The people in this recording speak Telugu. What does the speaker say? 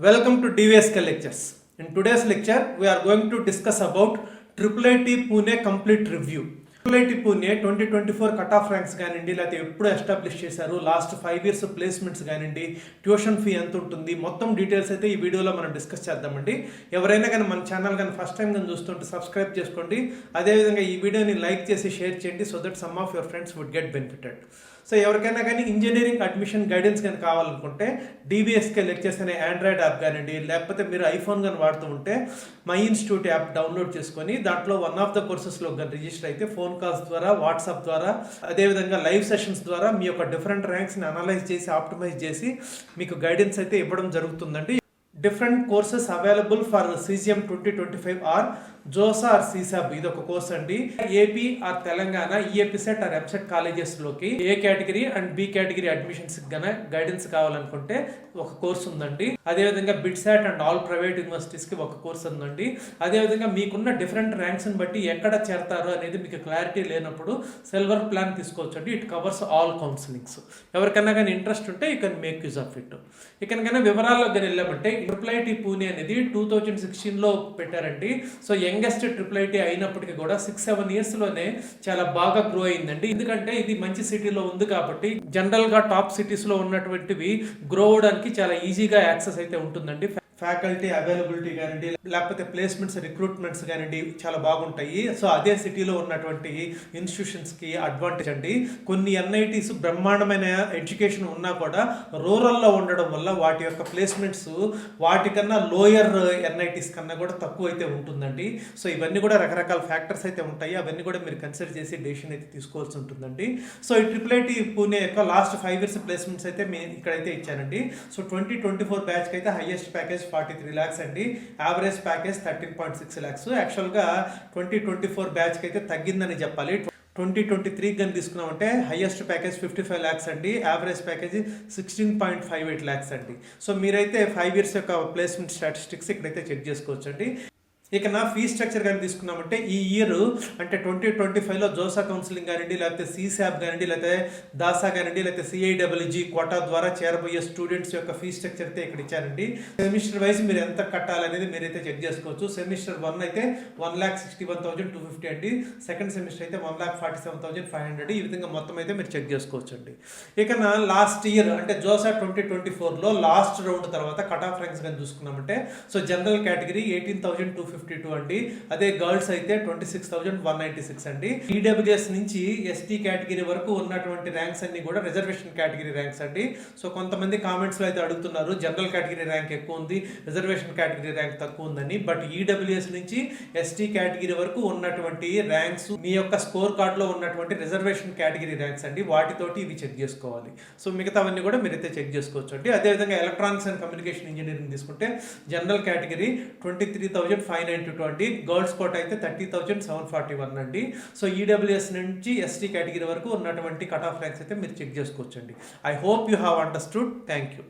Welcome to DVSK lectures. In today's lecture, we are going to discuss about IIIT Pune complete review. IIIT Pune 2024 cut off ranks కానివ్వండి, లేకపోతే ఎప్పుడు ఎస్టాబ్లిష్ చేశారు, లాస్ట్ 5 years ప్లేస్మెంట్స్ కానివ్వండి, ట్యూషన్ ఫీ ఎంత ఉంటుంది, మొత్తం డీటెయిల్స్ అయితే ఈ వీడియోలో మనం డిస్కస్ చేద్దామండి. ఎవరైనా కానీ మన ఛానల్ కానీ ఫస్ట్ టైం కానీ చూస్తుంటే సబ్స్క్రైబ్ చేసుకోండి. అదేవిధంగా ఈ వీడియోని లైక్ చేసి షేర్ చేయండి so that some of your friends would get benefited. So ఎవరికైనా కానీ ఇంజనీరింగ్ అడ్మిషన్ గైడెన్స్ కానీ కావాలనుకుంటే DVSK లెక్చర్స్ అనే ఆండ్రాయిడ్ యాప్ కానివ్వండి, లేకపోతే మీరు ఐఫోన్ కానీ వాడుతూ ఉంటే మై ఇన్స్టిట్యూట్ యాప్ డౌన్లోడ్ చేసుకొని దాంట్లో వన్ ఆఫ్ ద కోర్సెస్లో కానీ రిజిస్టర్ అయితే ఫోన్ కాల్స్ ద్వారా, వాట్సాప్ ద్వారా, అదేవిధంగా లైవ్ సెషన్స్ ద్వారా మీ యొక్క డిఫరెంట్ ర్యాంక్స్ని అనలైజ్ చేసి ఆప్టిమైజ్ చేసి మీకు గైడెన్స్ అయితే ఇవ్వడం జరుగుతుందండి. Different courses available for CGM 2025 or JoSAA or CSAB. ఇది ఒక కోర్స్ అండి. AP or Telangana EAPSET or MSET colleges లోకి A category and B category admissions గన గైడెన్స్ కావాలనుకుంటే ఒక కోర్స్ ఉందండి. అదేవిధంగా BITSAT and all private universities కి ఒక కోర్స్ ఉందండి. అదేవిధంగా మీకున్న డిఫరెంట్ ర్యాంక్స్ బట్టి ఎక్కడ చేరతారు అనేది మీకు క్లారిటీ లేనప్పుడు సిల్వర్ ప్లాన్ తీసుకోవచ్చు అండి. It covers all counsellings. ఎవరికైనా కానీ ఇంట్రెస్ట్ ఉంటే you can make use of it. ఇకనైనా వివరాల్లో కానీ వెళ్ళామంటే IIIT పూణే అనేది 2016లో పెట్టారండి. సో యంగెస్ట్ IIIT అయినప్పటికీ కూడా 6-7 years లోనే చాలా బాగా గ్రో అయిందండి. ఎందుకంటే ఇది మంచి సిటీలో ఉంది కాబట్టి జనరల్ గా టాప్ సిటీస్ లో ఉన్నటువంటివి గ్రో అవడానికి చాలా ఈజీగా యాక్సెస్ అయితే ఉంటుందండి. ఫ్యాకల్టీ అవైలబిలిటీ కానివ్వండి, లేకపోతే ప్లేస్మెంట్స్ రిక్రూట్మెంట్స్ కానివ్వండి చాలా బాగుంటాయి. సో అదే సిటీలో ఉన్నటువంటి ఇన్స్టిట్యూషన్స్కి అడ్వాంటేజ్ అండి. కొన్ని NITs బ్రహ్మాండమైన ఎడ్యుకేషన్ ఉన్నా కూడా రూరల్లో ఉండడం వల్ల వాటి యొక్క ప్లేస్మెంట్స్ వాటికన్నా లోయర్ NITs కన్నా కూడా తక్కువ అయితే ఉంటుందండి. సో ఇవన్నీ కూడా రకరకాల ఫ్యాక్టర్స్ అయితే ఉంటాయి. అవన్నీ కూడా మీరు కన్సిడర్ చేసి డెసిషన్ అయితే తీసుకోవాల్సి ఉంటుందండి. సో ఈ IIIT పూణే యొక్క లాస్ట్ 5 years ప్లేస్మెంట్స్ అయితే మేము ఇక్కడైతే ఇచ్చానండి. సో 2024 బ్యాచ్కి అయితే హైయెస్ట్ ప్యాకేజ్ 43 lakhs అండి. Average package 13.6 lakhs. యాక్చువల్గా 2024 బ్యాచ్కి అయితే తగ్గిందని చెప్పాలి. 2023 కానీ తీసుకున్నామంటే హైయెస్ట్ ప్యాకేజ్ 55 lakhs అండి. యావరేజ్ ప్యాకేజ్ 16.58 lakhs అండి. సో మీరైతే 5 years యొక్క ప్లేస్మెంట్ స్టాటిస్టిక్స్ ఇక్కడైతే చెక్ చేసుకోవచ్చు అండి. ఇక నా ఫీ స్ట్రక్చర్ కానీ తీసుకున్నామంటే ఈ ఇయర్ అంటే 2025లో జోసా కౌన్సిలింగ్ కానివ్వండి, లేకపోతే CSAB కానివ్వండి, లేకపోతే దాసా కానివ్వండి, లేకపోతే CIWG కోటా ద్వారా చేరబోయే స్టూడెంట్స్ యొక్క ఫీ స్ట్రక్చర్ అయితే ఇక్కడ ఇచ్చారండి. సెమిస్టర్ వైజ్ మీరు ఎంత కట్టాలనేది మీరైతే చెక్ చేసుకోవచ్చు. సెమిస్టర్ 1 అయితే 1,61,250 అండి. సెకండ్ సెమిస్టర్ అయితే 1,47,500. ఈ విధంగా మొత్తం అయితే మీరు చెక్ చేసుకోవచ్చు అండి. ఇక నా లాస్ట్ ఇయర్ అంటే జోసా 2024లో లాస్ట్ రౌండ్ తర్వాత కట్ ఆఫ్ ర్యాంక్స్ కానీ చూసుకున్నామంటే సో జనరల్ కేటగిరీ 18,252 అండి. అదే గర్ల్స్ అయితే 26,196 అండి. EWS నుంచి ST కేటగిరీ వరకు ఉన్నటువంటి ర్యాంక్స్ అన్ని కూడా రిజర్వేషన్ కేటగిరీ ర్యాంక్స్ అండి. సో కొంతమంది కామెంట్స్ లో అయితే అడుగుతున్నారు జనరల్ కేటగిరీ ర్యాంక్ ఎక్కువ ఉంది, రిజర్వేషన్ కేటగిరీ ర్యాంక్ తక్కువ ఉందని. బట్ EWS నుంచి ST కేటగిరీ వరకు ఉన్నటువంటి ర్యాంక్స్ మీ యొక్క స్కోర్ కార్డ్ లో ఉన్నటువంటి రిజర్వేషన్ కేటగిరీ ర్యాంక్స్ అండి. వాటితోటి ఇవి చెక్ చేసుకోవాలి. సో మిగతావన్నీ కూడా మీరైతే చెక్ చేసుకోవచ్చు అండి. అదేవిధంగా ఎలక్ట్రానిక్స్ అండ్ కమ్యూనికేషన్ ఇంజనీరింగ్ తీసుకుంటే జనరల్ కేటగిరీ 23,592 అండి. గర్ల్స్ కోట అయితే 30,741 అండి. సో EWS నుంచి ST కేటగిరీ వరకు ఉన్నటువంటి కట్ ఆఫ్ ర్యాంక్స్ అయితే మీరు చెక్ చేసుకోవచ్చు అండి. I hope you have understood. Thank you.